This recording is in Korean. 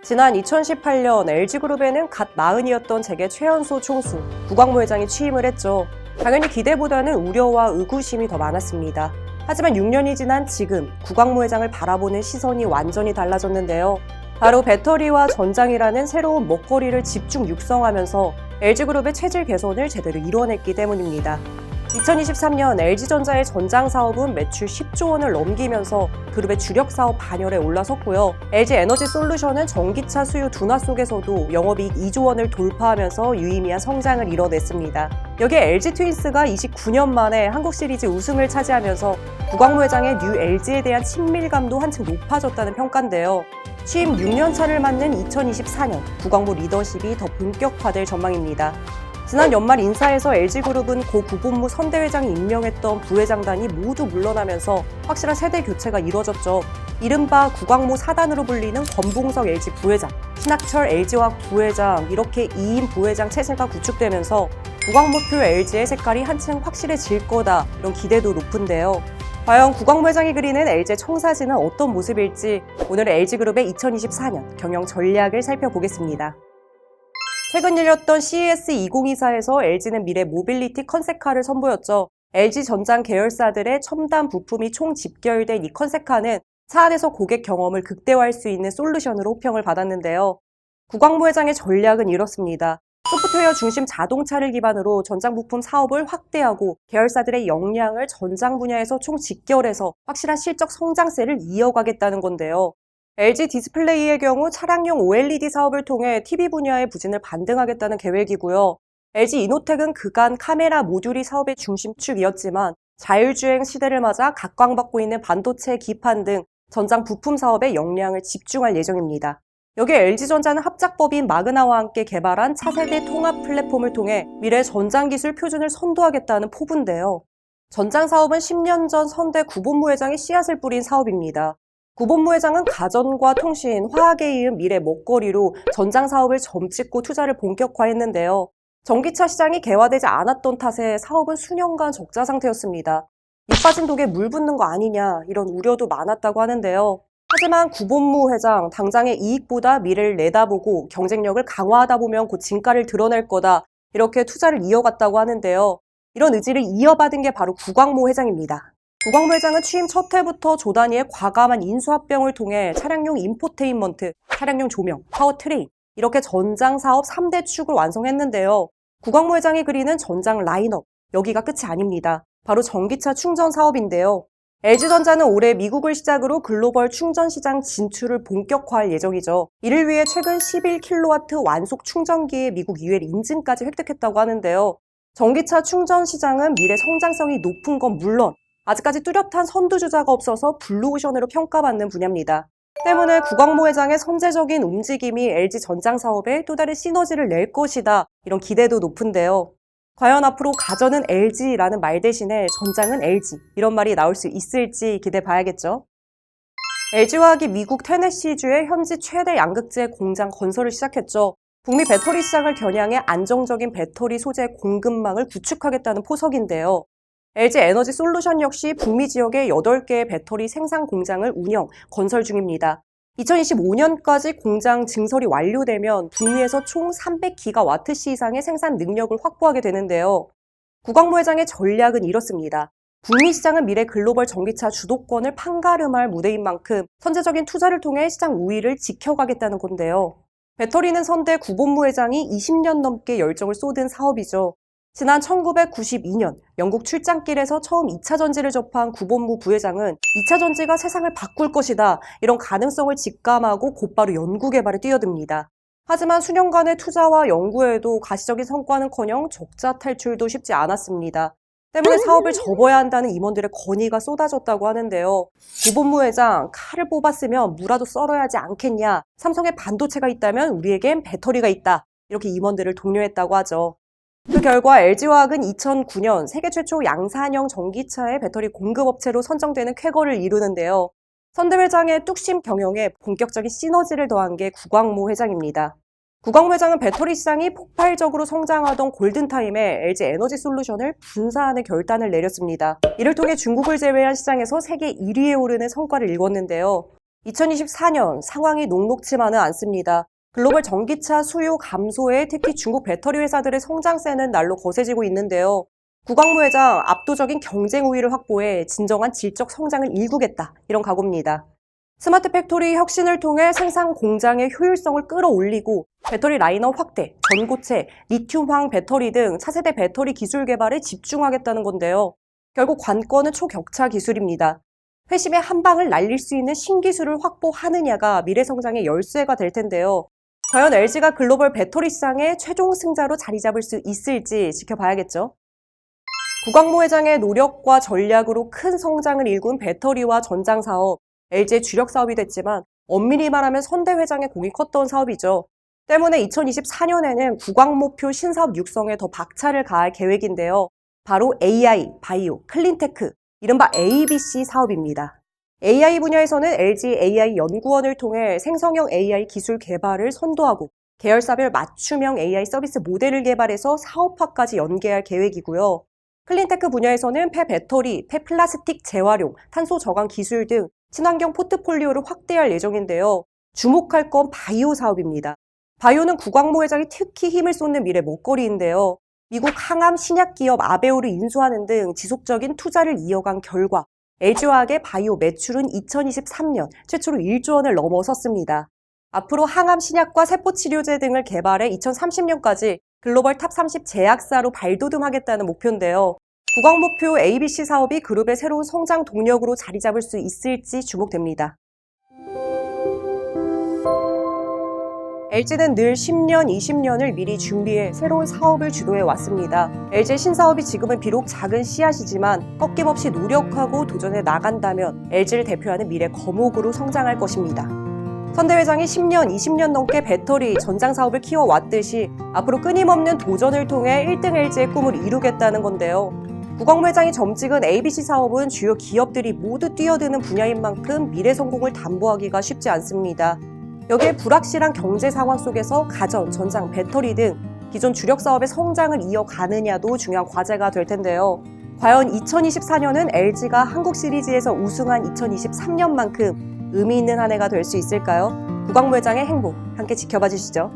지난 2018년 LG그룹에는 갓 40이었던 재계 최연소 총수 구광모 회장이 취임을 했죠. 당연히 기대보다는 우려와 의구심이 더 많았습니다. 하지만 6년이 지난 지금 구광모 회장을 바라보는 시선이 완전히 달라졌는데요. 바로 배터리와 전장이라는 새로운 먹거리를 집중 육성하면서 LG그룹의 체질 개선을 제대로 이뤄냈기 때문입니다. 2023년 LG전자의 전장 사업은 매출 10조 원을 넘기면서 그룹의 주력 사업 반열에 올라섰고요. LG에너지솔루션은 전기차 수요 둔화 속에서도 영업이익 2조 원을 돌파하면서 유의미한 성장을 이뤄냈습니다. 여기에 LG트윈스가 29년 만에 한국 시리즈 우승을 차지하면서 구광모 회장의 뉴 LG에 대한 친밀감도 한층 높아졌다는 평가인데요. 취임 6년 차를 맞는 2024년 구광모 리더십이 더 본격화될 전망입니다. 지난 연말 인사에서 LG그룹은 고 구본무 선대회장이 임명했던 부회장단이 모두 물러나면서 확실한 세대 교체가 이루어졌죠. 이른바 구광모 4단으로 불리는 권봉석 LG 부회장, 신학철 LG화학 부회장 이렇게 2인 부회장 체제가 구축되면서 구광모표 LG의 색깔이 한층 확실해질 거다 이런 기대도 높은데요. 과연 구광모 회장이 그리는 LG의 청사진은 어떤 모습일지 오늘 LG그룹의 2024년 경영 전략을 살펴보겠습니다. 최근 열렸던 CES 2024에서 LG는 미래 모빌리티 컨셉카를 선보였죠. LG전장 계열사들의 첨단 부품이 총 집결된 이 컨셉카는 차 안에서 고객 경험을 극대화할 수 있는 솔루션으로 호평을 받았는데요. 구광모 회장의 전략은 이렇습니다. 소프트웨어 중심 자동차를 기반으로 전장 부품 사업을 확대하고 계열사들의 역량을 전장 분야에서 총 직결해서 확실한 실적 성장세를 이어가겠다는 건데요. LG 디스플레이의 경우 차량용 OLED 사업을 통해 TV 분야의 부진을 반등하겠다는 계획이고요. LG 이노텍은 그간 카메라 모듈이 사업의 중심축이었지만 자율주행 시대를 맞아 각광받고 있는 반도체 기판 등 전장 부품 사업에 역량을 집중할 예정입니다. 여기에 LG전자는 합작법인 마그나와 함께 개발한 차세대 통합 플랫폼을 통해 미래 전장 기술 표준을 선도하겠다는 포부인데요. 전장 사업은 10년 전 선대 구본무 회장이 씨앗을 뿌린 사업입니다. 구본무 회장은 가전과 통신, 화학에 이은 미래 먹거리로 전장 사업을 점찍고 투자를 본격화했는데요. 전기차 시장이 개화되지 않았던 탓에 사업은 수년간 적자 상태였습니다. 밑 빠진 독에 물 붓는 거 아니냐 이런 우려도 많았다고 하는데요. 하지만 구본무 회장 당장의 이익보다 미래를 내다보고 경쟁력을 강화하다 보면 곧 진가를 드러낼 거다 이렇게 투자를 이어갔다고 하는데요. 이런 의지를 이어받은 게 바로 구광모 회장입니다. 구광모 회장은 취임 첫 해부터 조 단위의 과감한 인수합병을 통해 차량용 인포테인먼트, 차량용 조명, 파워트레인 이렇게 전장 사업 3대 축을 완성했는데요. 구광모 회장이 그리는 전장 라인업, 여기가 끝이 아닙니다. 바로 전기차 충전 사업인데요. LG전자는 올해 미국을 시작으로 글로벌 충전 시장 진출을 본격화할 예정이죠. 이를 위해 최근 11kW 완속 충전기의 미국 EUL 인증까지 획득했다고 하는데요. 전기차 충전 시장은 미래 성장성이 높은 건 물론 아직까지 뚜렷한 선두주자가 없어서 블루오션으로 평가받는 분야입니다. 때문에 구광모 회장의 선제적인 움직임이 LG 전장 사업에 또 다른 시너지를 낼 것이다. 이런 기대도 높은데요. 과연 앞으로 가전은 LG라는 말 대신에 전장은 LG 이런 말이 나올 수 있을지 기대봐야겠죠. LG화학이 미국 테네시주의 현지 최대 양극재 공장 건설을 시작했죠. 북미 배터리 시장을 겨냥해 안정적인 배터리 소재 공급망을 구축하겠다는 포석인데요. LG에너지솔루션 역시 북미 지역에 8개의 배터리 생산 공장을 운영, 건설 중입니다. 2025년까지 공장 증설이 완료되면 북미에서 총 300기가와트시 이상의 생산 능력을 확보하게 되는데요. 구광모 회장의 전략은 이렇습니다. 북미 시장은 미래 글로벌 전기차 주도권을 판가름할 무대인 만큼 선제적인 투자를 통해 시장 우위를 지켜가겠다는 건데요. 배터리는 선대 구본무 회장이 20년 넘게 열정을 쏟은 사업이죠. 지난 1992년 영국 출장길에서 처음 2차 전지를 접한 구본무 부회장은 2차 전지가 세상을 바꿀 것이다 이런 가능성을 직감하고 곧바로 연구 개발에 뛰어듭니다. 하지만 수년간의 투자와 연구에도 가시적인 성과는커녕 적자 탈출도 쉽지 않았습니다. 때문에 사업을 접어야 한다는 임원들의 건의가 쏟아졌다고 하는데요. 구본무 회장, 칼을 뽑았으면 무라도 썰어야 하지 않겠냐. 삼성에 반도체가 있다면 우리에겐 배터리가 있다. 이렇게 임원들을 독려했다고 하죠. 그 결과 LG화학은 2009년 세계 최초 양산형 전기차의 배터리 공급업체로 선정되는 쾌거를 이루는데요. 선대 회장의 뚝심 경영에 본격적인 시너지를 더한 게 구광모 회장입니다. 구광모 회장은 배터리 시장이 폭발적으로 성장하던 골든타임에 LG에너지솔루션을 분사하는 결단을 내렸습니다. 이를 통해 중국을 제외한 시장에서 세계 1위에 오르는 성과를 이뤘는데요. 2024년 상황이 녹록지만은 않습니다. 글로벌 전기차 수요 감소에 특히 중국 배터리 회사들의 성장세는 날로 거세지고 있는데요. 구광무 회장 압도적인 경쟁 우위를 확보해 진정한 질적 성장을 일구겠다. 이런 각오입니다. 스마트 팩토리 혁신을 통해 생산 공장의 효율성을 끌어올리고 배터리 라인업 확대, 전고체, 리튬황 배터리 등 차세대 배터리 기술 개발에 집중하겠다는 건데요. 결국 관건은 초격차 기술입니다. 회심의 한 방을 날릴 수 있는 신기술을 확보하느냐가 미래 성장의 열쇠가 될 텐데요. 과연 LG가 글로벌 배터리 시장의 최종 승자로 자리 잡을 수 있을지 지켜봐야겠죠. 구광모 회장의 노력과 전략으로 큰 성장을 일군 배터리와 전장 사업, LG의 주력 사업이 됐지만 엄밀히 말하면 선대 회장의 공이 컸던 사업이죠. 때문에 2024년에는 구광모표 신사업 육성에 더 박차를 가할 계획인데요. 바로 AI, 바이오, 클린테크, 이른바 ABC 사업입니다. AI 분야에서는 LG AI 연구원을 통해 생성형 AI 기술 개발을 선도하고 계열사별 맞춤형 AI 서비스 모델을 개발해서 사업화까지 연계할 계획이고요. 클린테크 분야에서는 폐배터리, 폐플라스틱 재활용, 탄소 저감 기술 등 친환경 포트폴리오를 확대할 예정인데요. 주목할 건 바이오 사업입니다. 바이오는 구광모 회장이 특히 힘을 쏟는 미래 먹거리인데요. 미국 항암 신약 기업 아베오를 인수하는 등 지속적인 투자를 이어간 결과 LG화학의 바이오 매출은 2023년 최초로 1조 원을 넘어섰습니다. 앞으로 항암 신약과 세포치료제 등을 개발해 2030년까지 글로벌 탑 30 제약사로 발돋움하겠다는 목표인데요. 구광모표 ABC 사업이 그룹의 새로운 성장 동력으로 자리 잡을 수 있을지 주목됩니다. LG는 늘 10년, 20년을 미리 준비해 새로운 사업을 주도해 왔습니다. LG의 신사업이 지금은 비록 작은 씨앗이지만 꺾임없이 노력하고 도전해 나간다면 LG를 대표하는 미래 거목으로 성장할 것입니다. 선대 회장이 10년, 20년 넘게 배터리, 전장 사업을 키워왔듯이 앞으로 끊임없는 도전을 통해 1등 LG의 꿈을 이루겠다는 건데요. 구광모 회장이 점찍은 ABC 사업은 주요 기업들이 모두 뛰어드는 분야인 만큼 미래 성공을 담보하기가 쉽지 않습니다. 여기에 불확실한 경제 상황 속에서 가전, 전장, 배터리 등 기존 주력 사업의 성장을 이어가느냐도 중요한 과제가 될 텐데요. 과연 2024년은 LG가 한국 시리즈에서 우승한 2023년만큼 의미 있는 한 해가 될 수 있을까요? 구광모 회장의 행보 함께 지켜봐 주시죠.